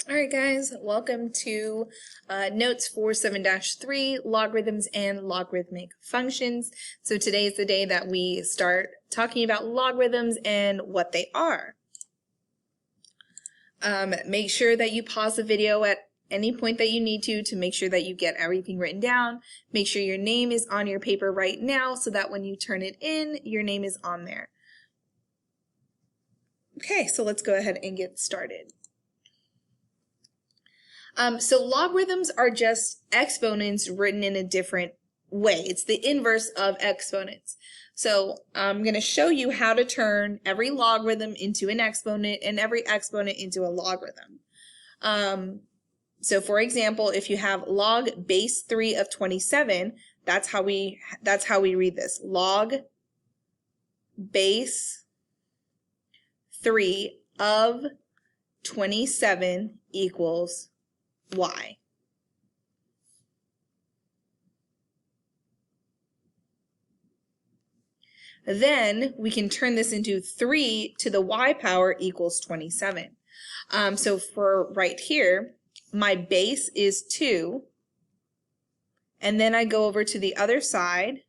All right, guys, welcome to Notes for 7-3, Logarithms and Logarithmic Functions. So today is the day that we start talking about logarithms and what they are. Make sure that you pause the video at any point that you need to make sure that you get everything written down. Make sure your name is on your paper right now so that when you turn it in, your name is on there. Okay, so let's go ahead and get started. So logarithms are just exponents written in a different way. It's the inverse of exponents. So I'm going to show you how to turn every logarithm into an exponent and every exponent into a logarithm. So for example, if you have log base 3 of 27, that's how we read this. Log base 3 of 27 equals y. Then we can turn this into 3 to the y power equals 27. So for right here, my base is 2, and then I go over to the other side,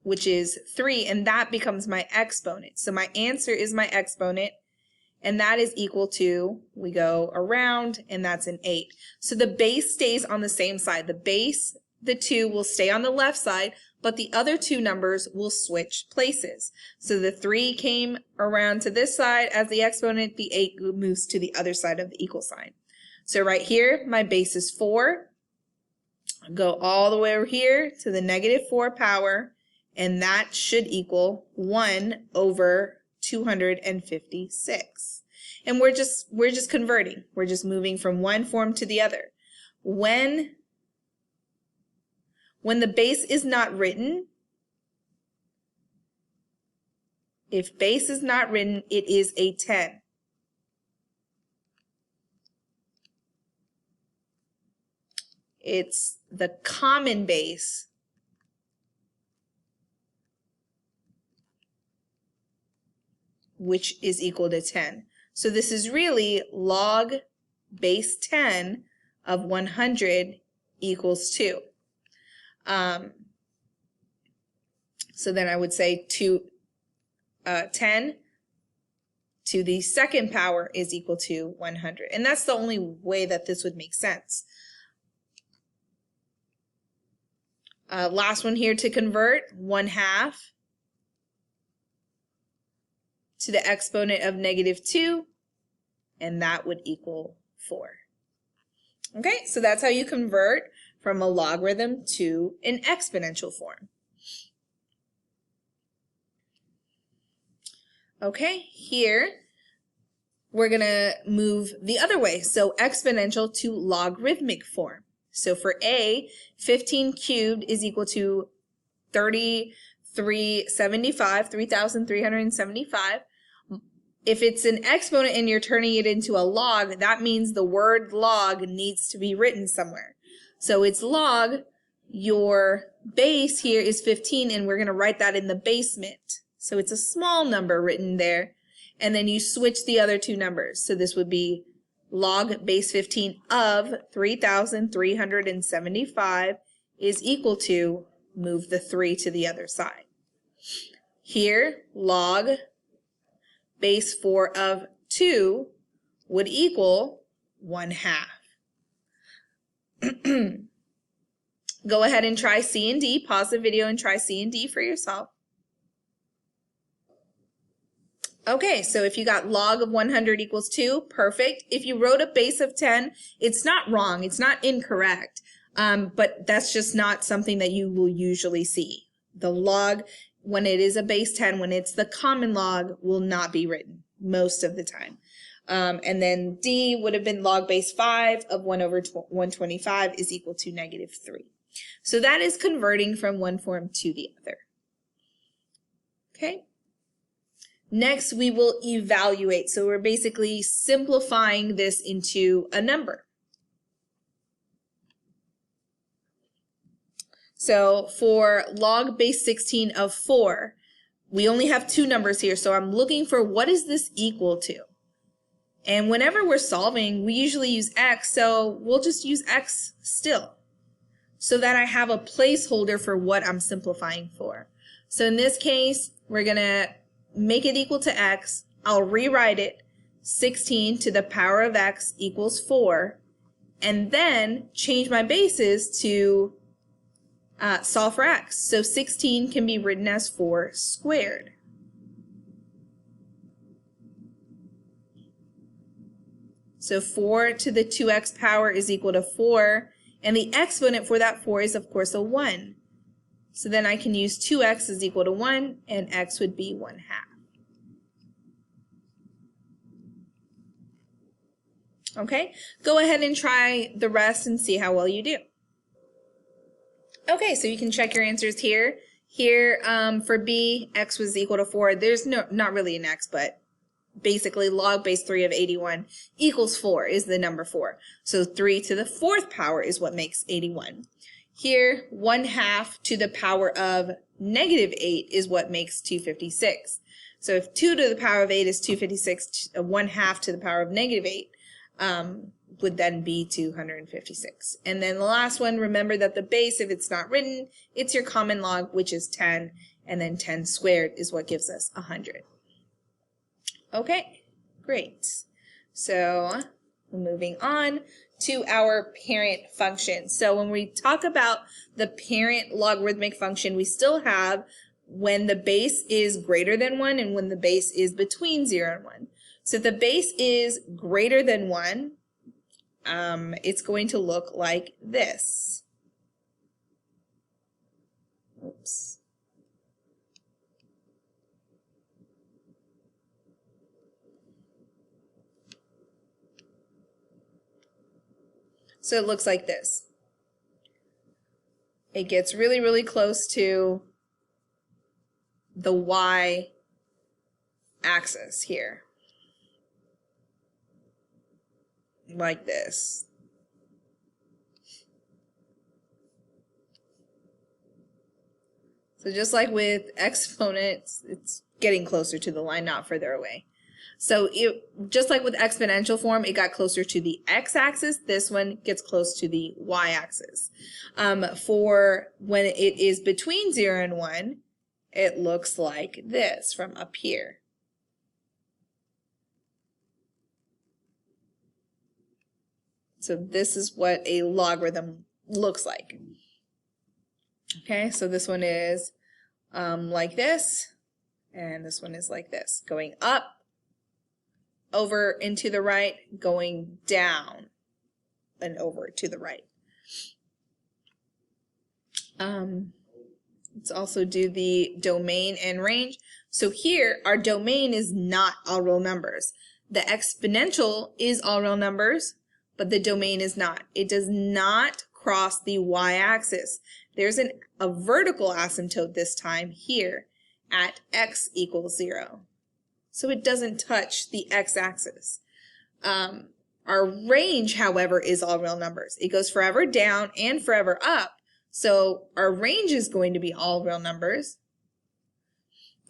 which is 3, and that becomes my exponent. So my answer is my exponent, and that is equal to, we go around, and that's an 8. So the base stays on the same side. The base, the 2, will stay on the left side, but the other two numbers will switch places. So the 3 came around to this side as the exponent, the 8 moves to the other side of the equal sign. So right here, my base is 4. I'll go all the way over here to the -4 power, and that should equal 1 over 256. And we're just converting. We're just moving from one form to the other. When the base is not written, if base is not written, it is a 10. It's the common base which is equal to 10. So this is really log base 10 of 100 equals 2. So then I would say 10 to the second power is equal to 100. And that's the only way that this would make sense. Last one here to convert, 1/2 to the exponent of -2, and that would equal 4. Okay, so that's how you convert from a logarithm to an exponential form. Okay, here we're going to move the other way, so exponential to logarithmic form. So for A, 15 cubed is equal to 3,375. If it's an exponent and you're turning it into a log, that means the word log needs to be written somewhere. So it's log, your base here is 15, and we're going to write that in the basement. So it's a small number written there, and then you switch the other two numbers. So this would be log base 15 of 3,375 is equal to, move the 3 to the other side. Here, log base 4 of 2 would equal 1/2. Go ahead and try C and D. Pause the video and try C and D for yourself. Okay, so if you got log of 100 equals 2, perfect. If you wrote a base of 10, it's not wrong, it's not incorrect, but that's just not something that you will usually see. The log, when it is a base 10, when it's the common log, will not be written most of the time. And then D would have been log base 5 of 1 over 125 is equal to -3. So that is converting from one form to the other. Okay. Next, we will evaluate. So we're basically simplifying this into a number. So for log base 16 of 4, we only have two numbers here. So I'm looking for what is this equal to? And whenever we're solving, we usually use x, so we'll just use x still, so that I have a placeholder for what I'm simplifying for. So in this case, we're going to make it equal to x. I'll rewrite it, 16 to the power of x equals 4, and then change my bases to solve for x. So 16 can be written as 4 squared. So 4 to the 2x power is equal to 4, and the exponent for that 4 is, of course, a 1. So then I can use 2x is equal to 1, and x would be 1/2. Okay, go ahead and try the rest and see how well you do. Okay, so you can check your answers here. Here, for B, x was equal to 4. There's not really an x, but basically log base 3 of 81 equals 4 is the number 4. So 3 to the 4th power is what makes 81. Here, 1/2 to the power of -8 is what makes 256. So if 2 to the power of 8 is 256, 1/2 to the power of -8 would then be 256. And then the last one, remember that the base, if it's not written, it's your common log, which is 10, and then 10 squared is what gives us 100. Okay, great. So moving on to our parent function. So when we talk about the parent logarithmic function, we still have when the base is greater than 1 and when the base is between 0 and 1. So if the base is greater than 1, it's going to look like this. Oops. So it looks like this. It gets really, really close to the y-axis here. Like this. So just like with exponents, it's getting closer to the line, not further away. So just like with exponential form, it got closer to the x-axis. This one gets close to the y-axis. For when it is between 0 and 1, it looks like this from up here. So this is what a logarithm looks like. Okay, so this one is like this, and this one is like this, going up, over and to the right, going down and over to the right. Let's also do the domain and range. So here, our domain is not all real numbers. The exponential is all real numbers, but the domain is not. It does not cross the y-axis. There's a vertical asymptote this time here at x equals 0. So it doesn't touch the x-axis. Our range, however, is all real numbers. It goes forever down and forever up. So our range is going to be all real numbers.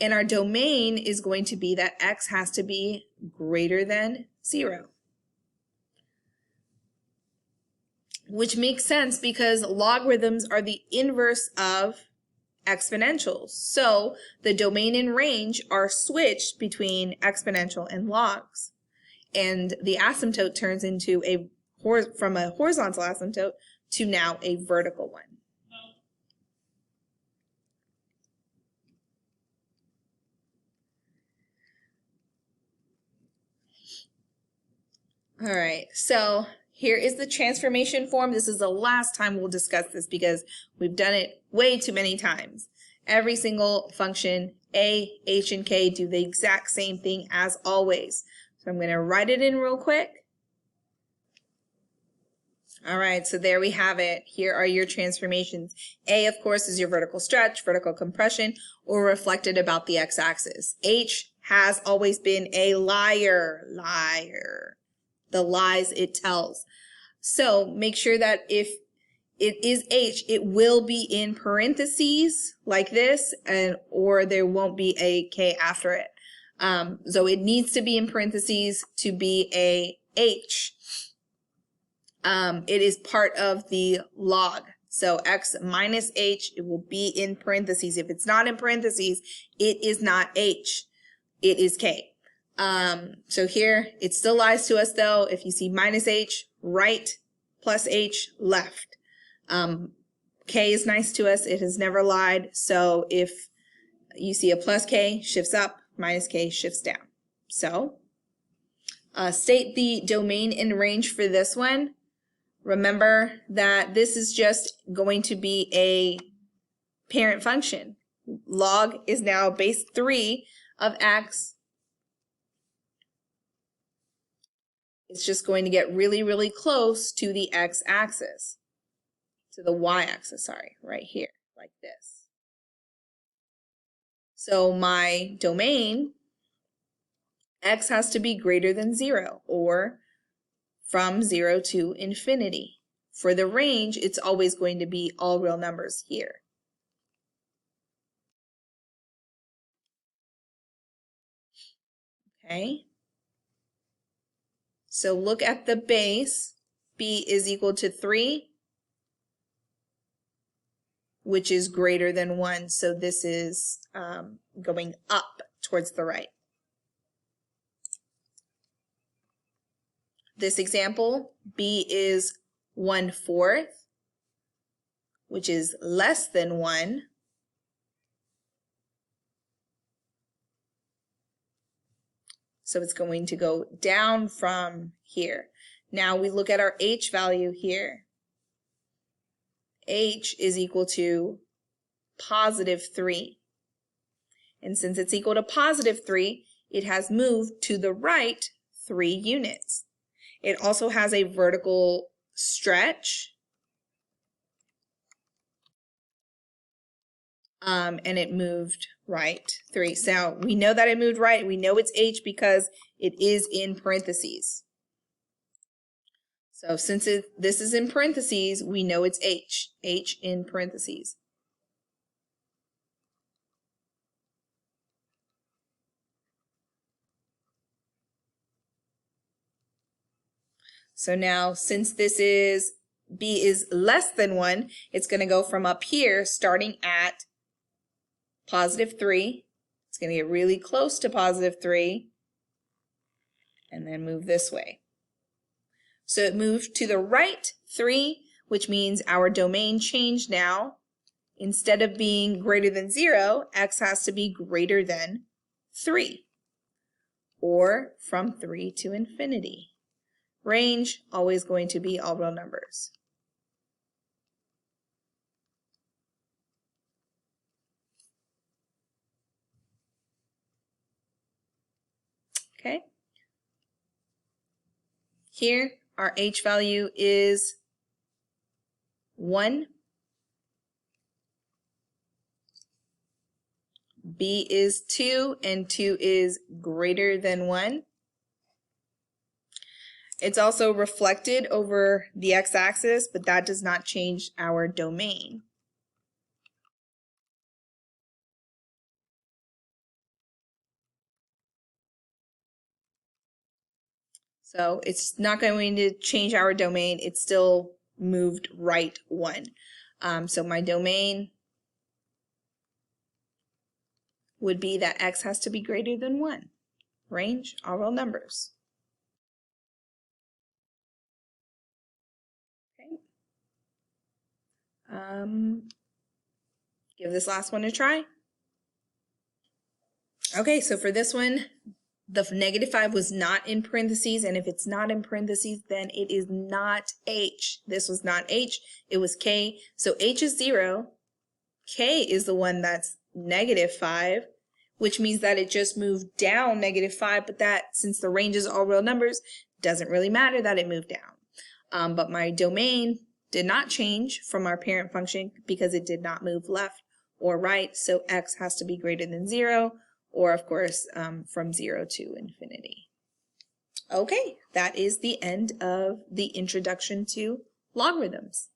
And our domain is going to be that x has to be greater than 0. Which makes sense because logarithms are the inverse of exponentials. So the domain and range are switched between exponential and logs. And the asymptote turns into from a horizontal asymptote to now a vertical one. All right, so here is the transformation form. This is the last time we'll discuss this because we've done it way too many times. Every single function, a, h, and k, do the exact same thing as always. So I'm going to write it in real quick. All right, so there we have it. Here are your transformations. A, of course, is your vertical stretch, vertical compression, or reflected about the x-axis. H has always been a liar. The lies it tells. So make sure that if it is H, it will be in parentheses like this, or there won't be a K after it. So it needs to be in parentheses to be a h. It is part of the log. So x minus h, it will be in parentheses. If it's not in parentheses, it is not h. It is k. So here, it still lies to us though. If you see minus h, right, plus h, left. K is nice to us. It has never lied. So if you see a plus k, shifts up, minus k, shifts down. So state the domain and range for this one. Remember that this is just going to be a parent function. Log is now base 3 of x. It's just going to get really, really close to the x-axis, to the y-axis, sorry, right here, like this. So my domain, x has to be greater than 0, or from 0 to infinity. For the range, it's always going to be all real numbers here. Okay. So look at the base. B is equal to 3, which is greater than 1. So this is going up towards the right. This example, B is 1/4, which is less than 1. So it's going to go down from here. Now we look at our h value here. H is equal to +3. And since it's equal to +3, it has moved to the right 3 units. It also has a vertical stretch. And it moved right 3. So we know that it moved right. We know it's h because it is in parentheses. So since this is in parentheses, we know it's h in parentheses. So now, since this is, b is less than 1, it's going to go from up here, starting at +3. It's going to get really close to +3, and then move this way. So it moved to the right 3, which means our domain changed now. Instead of being greater than 0, x has to be greater than 3, or from 3 to infinity. Range, always going to be all real numbers. Okay. Here, our h value is 1. B is 2, and 2 is greater than 1. It's also reflected over the x-axis, but that does not change our domain. So it's not going to change our domain. It's still moved right 1. So my domain would be that x has to be greater than 1. Range, all real numbers. Okay. Give this last one a try. Okay, so for this one, the -5 was not in parentheses, and if it's not in parentheses, then it is not h. This was not h, it was k. So h is 0, k is the one that's -5, which means that it just moved down -5, but that, since the range is all real numbers, doesn't really matter that it moved down. But my domain did not change from our parent function because it did not move left or right, so x has to be greater than 0, or of course from 0 to infinity. Okay, that is the end of the introduction to logarithms.